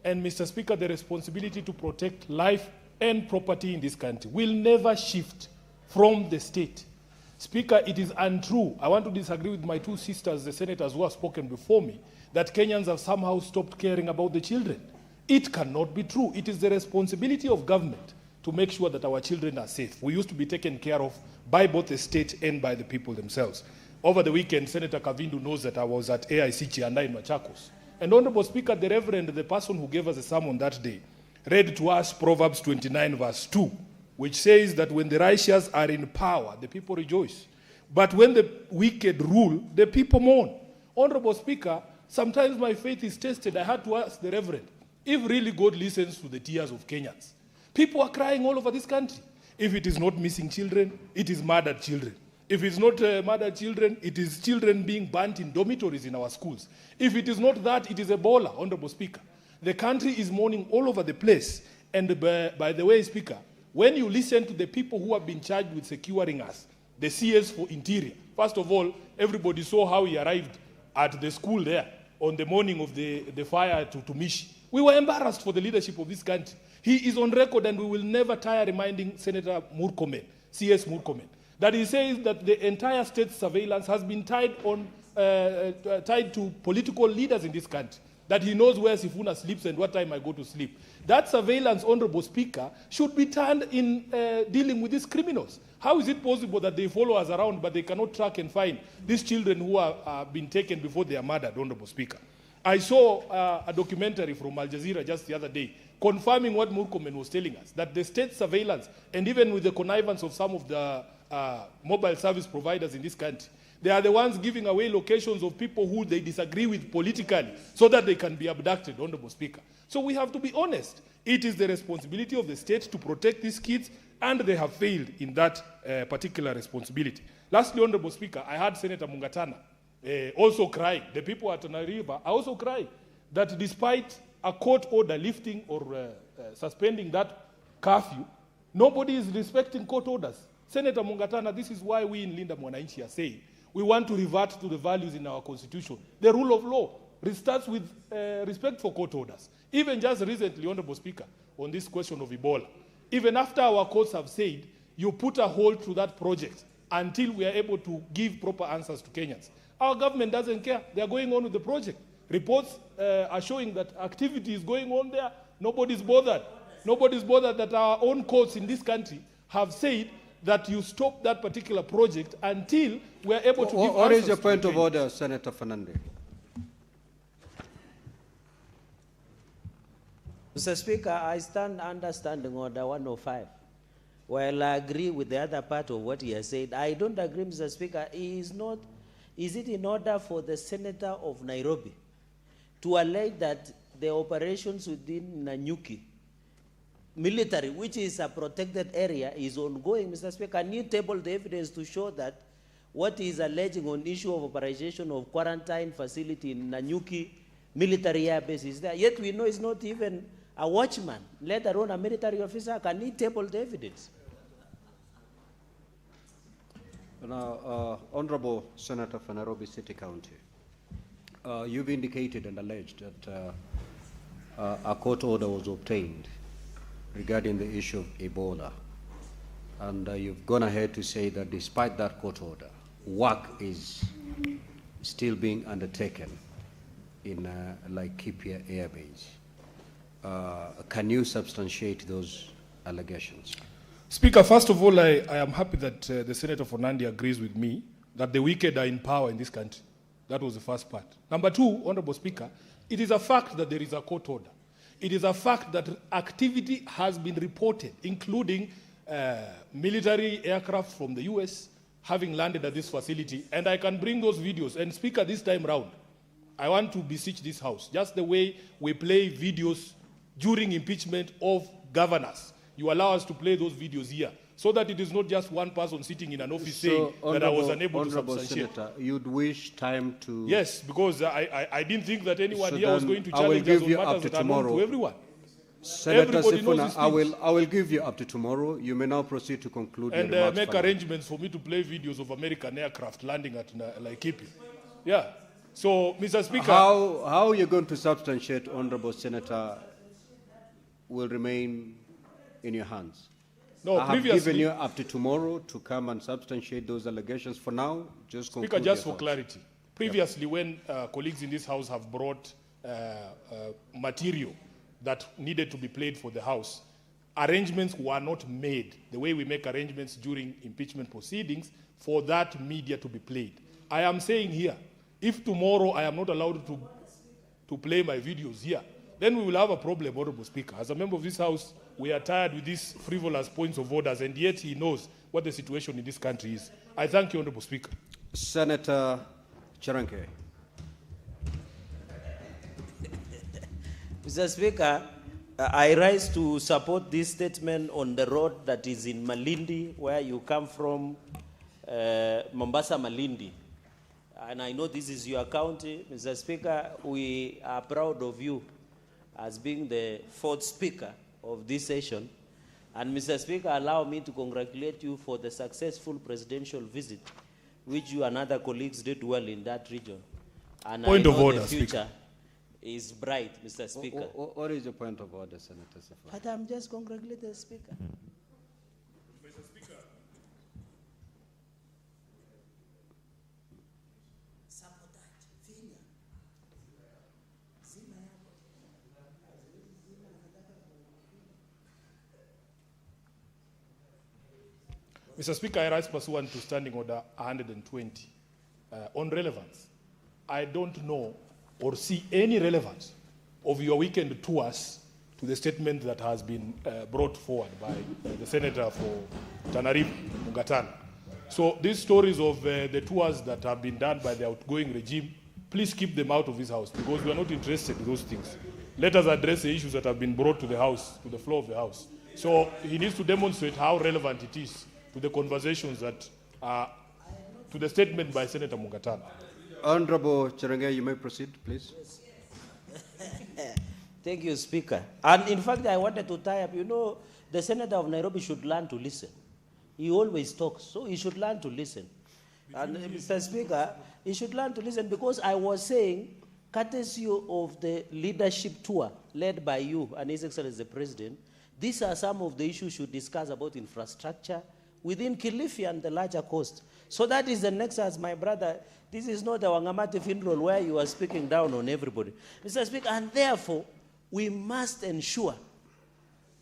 And Mr. Speaker, the responsibility to protect life and property in this country will never shift from the state. Speaker, it is untrue. I want to disagree with my two sisters, the senators who have spoken before me, that Kenyans have somehow stopped caring about the children. It cannot be true. It is the responsibility of government to make sure that our children are safe. We used to be taken care of by both the state and by the people themselves. Over the weekend, Senator Kavindu knows that I was at AIC Chianda in Machakos. And Honorable Speaker, the Reverend, the person who gave us a sermon that day, read to us Proverbs 29 verse 2, which says that when the righteous are in power, the people rejoice. But when the wicked rule, the people mourn. Honorable Speaker, sometimes my faith is tested. I had to ask the Reverend, if really God listens to the tears of Kenyans. People are crying all over this country. If it is not missing children, it is murdered children. If it's not murdered children, it is children being burnt in dormitories in our schools. If it is not that, it is Ebola, Honorable Speaker. The country is mourning all over the place. And by the way, Speaker, when you listen to the people who have been charged with securing us, the CS for Interior, first of all, everybody saw how he arrived at the school there on the morning of the fire to Mishi. We were embarrassed for the leadership of this country. He is on record, and we will never tire reminding Senator Murkomen, CS Murkomen, that he says that the entire state surveillance has been tied to political leaders in this country, that he knows where Sifuna sleeps and what time I go to sleep. That surveillance, Honorable Speaker, should be turned in dealing with these criminals. How is it possible that they follow us around but they cannot track and find these children who are been taken before they are murdered, Honorable Speaker? I saw a documentary from Al Jazeera just the other day confirming what Murkomen was telling us, that the state surveillance, and even with the connivance of some of the mobile service providers in this country, they are the ones giving away locations of people who they disagree with politically so that they can be abducted, Honorable Speaker. So we have to be honest. It is the responsibility of the state to protect these kids, and they have failed in that particular responsibility. Lastly, Honorable Speaker, I heard Senator Mungatana also crying. The people at Tana River are also crying that despite a court order lifting or suspending that curfew, nobody is respecting court orders. Senator Mungatana, this is why we in Linda Mwananchi are saying we want to revert to the values in our constitution. The rule of law starts with respect for court orders. Even just recently, Honorable Speaker, on this question of Ebola, even after our courts have said you put a hold to that project until we are able to give proper answers to Kenyans, our government doesn't care. They are going on with the project. Reports are showing that activity is going on there. Nobody's bothered. Nobody's bothered that our own courts in this country have said that you stop that particular project until we are able to give answers. What is your point of order, Senator Fernandez? Mr. Speaker, I stand understanding Order 105. While I agree with the other part of what he has said, I don't agree, Mr. Speaker. Is it in order for the Senator of Nairobi to allege that the operations within Nanyuki military, which is a protected area, is ongoing, Mr. Speaker? Can you table the evidence to show that what he is alleging on issue of operation of quarantine facility in Nanyuki military air base is there? Yet we know it's not even a watchman, let alone a military officer. Can he table the evidence? Now, Honorable Senator for Nairobi City County, you've indicated and alleged that a court order was obtained regarding the issue of Ebola. And you've gone ahead to say that despite that court order, work is still being undertaken in Laikipia Air Base. Can you substantiate those allegations? Speaker, first of all, I am happy that the Senator for Nandi agrees with me that the wicked are in power in this country. That was the first part. Number two, Honorable Speaker, it is a fact that there is a court order. It is a fact that activity has been reported, including military aircraft from the US having landed at this facility. And I can bring those videos. And Speaker, this time round, I want to beseech this House, just the way we play videos during impeachment of governors. You allow us to play those videos here, so that it is not just one person sitting in an office saying that I was unable to substantiate. Senator, you'd wish time to... Yes, because I didn't think that anyone here was going to challenge us on matters that are known to everyone. Senator Sifuna, I will give you up to tomorrow. You may now proceed to conclude your remarks. And make arrangements for me to play videos of American aircraft landing at Laikipia. Yeah. So, Mr. Speaker, how are you going to substantiate, Honorable Senator, will remain in your hands? no, I have given previously, you up to tomorrow to come and substantiate those allegations. For now, just conclude Speaker, just your for thoughts. clarity, previously when colleagues in this House have brought material that needed to be played for the House, arrangements were not made the way we make arrangements during impeachment proceedings for that media to be played. I am saying here, if tomorrow I am not allowed to play my videos here, then we will have a problem, Honorable Speaker. As a member of this House, we are tired with these frivolous points of orders, and yet he knows what the situation in this country is. I thank you, Honorable Speaker. Senator Cherargei. Mr. Speaker, I rise to support this statement on the road that is in Malindi, where you come from, Mombasa, Malindi. And I know this is your county. Mr. Speaker, we are proud of you as being the fourth speaker of this session. And Mr. Speaker, allow me to congratulate you for the successful presidential visit, which you and other colleagues did well in that region. And Point I of know order, the future is bright, Mr. Speaker. What is your point of order, Senator Sifuna? But I'm just congratulating the Speaker. Mr. Speaker. Mr. Speaker, I rise pursuant to Standing Order 120 on relevance. I don't know or see any relevance of your weekend tours to the statement that has been brought forward by the Senator for Tana River, Mugatana. So these stories of the tours that have been done by the outgoing regime, please keep them out of this House, because we are not interested in those things. Let us address the issues that have been brought to the House, to the floor of the House. So he needs to demonstrate how relevant it is to the conversations that are, to the statement by Senator Mugatana. Honorable Cherargei, you may proceed, please. Thank you, Speaker. And in fact, I wanted to tie up, you know, the Senator of Nairobi should learn to listen. He always talks, so he should learn to listen. And Mr. Speaker, he should learn to listen, because I was saying, courtesy of the leadership tour led by you and His Excellency the President, these are some of the issues we should discuss about infrastructure within Kilifi and the larger coast. So that is the nexus, my brother. This is not a Wangamati funeral where you are speaking down on everybody. Mr. Speaker, and therefore, we must ensure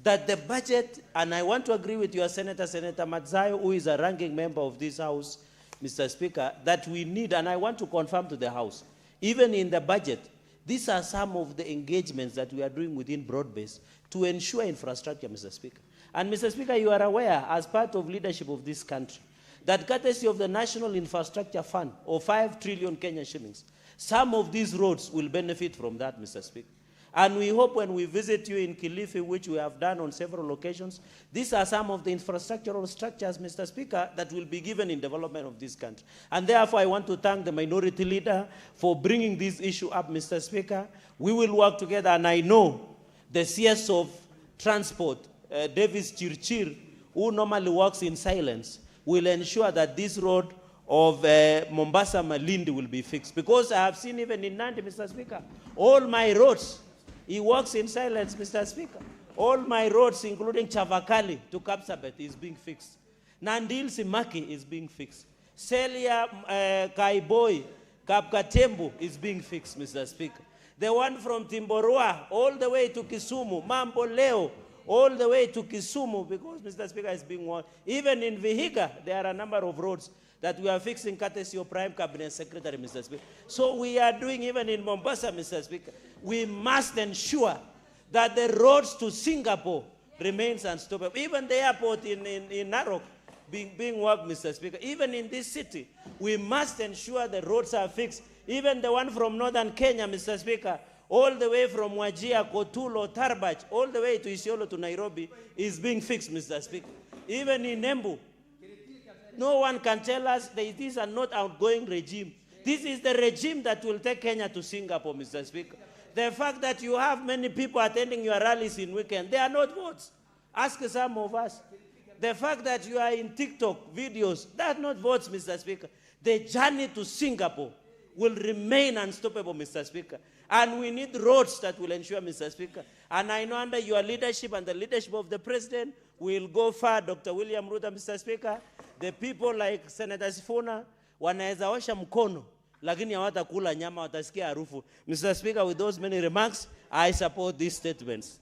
that the budget, and I want to agree with your Senator Matzayo, who is a ranking member of this House, Mr. Speaker, that we need, and I want to confirm to the House, even in the budget, these are some of the engagements that we are doing within broad-based to ensure infrastructure, Mr. Speaker. And Mr. Speaker, you are aware, as part of leadership of this country, that courtesy of the National Infrastructure Fund, of 5 trillion Kenya shillings, some of these roads will benefit from that, Mr. Speaker. And we hope when we visit you in Kilifi, which we have done on several occasions, these are some of the infrastructural structures, Mr. Speaker, that will be given in development of this country. And therefore, I want to thank the minority leader for bringing this issue up, Mr. Speaker. We will work together, and I know the CS of Transport, Davis Chirchir, who normally works in silence, will ensure that this road of Mombasa Malindi will be fixed. Because I have seen even in Nandi, Mr. Speaker, all my roads, he works in silence, Mr. Speaker. All my roads, including Chavakali to Kapsabet, is being fixed. Nandil Simaki is being fixed. Celia Kaiboi, Kapkatembu is being fixed, Mr. Speaker. The one from Timborwa all the way to Kisumu, Mambo Leo, all the way to Kisumu, because Mr. Speaker is being worked. Even in Vihiga, there are a number of roads that we are fixing courtesy of Prime Cabinet Secretary, Mr. Speaker. So we are doing even in Mombasa, Mr. Speaker. We must ensure that the roads to Singapore remains unstoppable. Even the airport in Narok being worked, Mr. Speaker. Even in this city, we must ensure the roads are fixed. Even the one from northern Kenya, Mr. Speaker, all the way from Wajir, Kotulo, Tarbaj, all the way to Isiolo to Nairobi is being fixed, Mr. Speaker. Even in Embu, no one can tell us that it is a not outgoing regime. This is the regime that will take Kenya to Singapore, Mr. Speaker. The fact that you have many people attending your rallies in weekend, they are not votes. Ask some of us. The fact that you are in TikTok videos, they are not votes, Mr. Speaker. The journey to Singapore will remain unstoppable, Mr. Speaker. And we need roads that will ensure, Mr. Speaker. And I know under your leadership and the leadership of the President, we'll go far, Dr. William Ruto, Mr. Speaker. The people like Senator Sifuna, wanaweza osha mkono, lakini hawatakula nyama, watasikia harufu. Mr. Speaker, with those many remarks, I support these statements.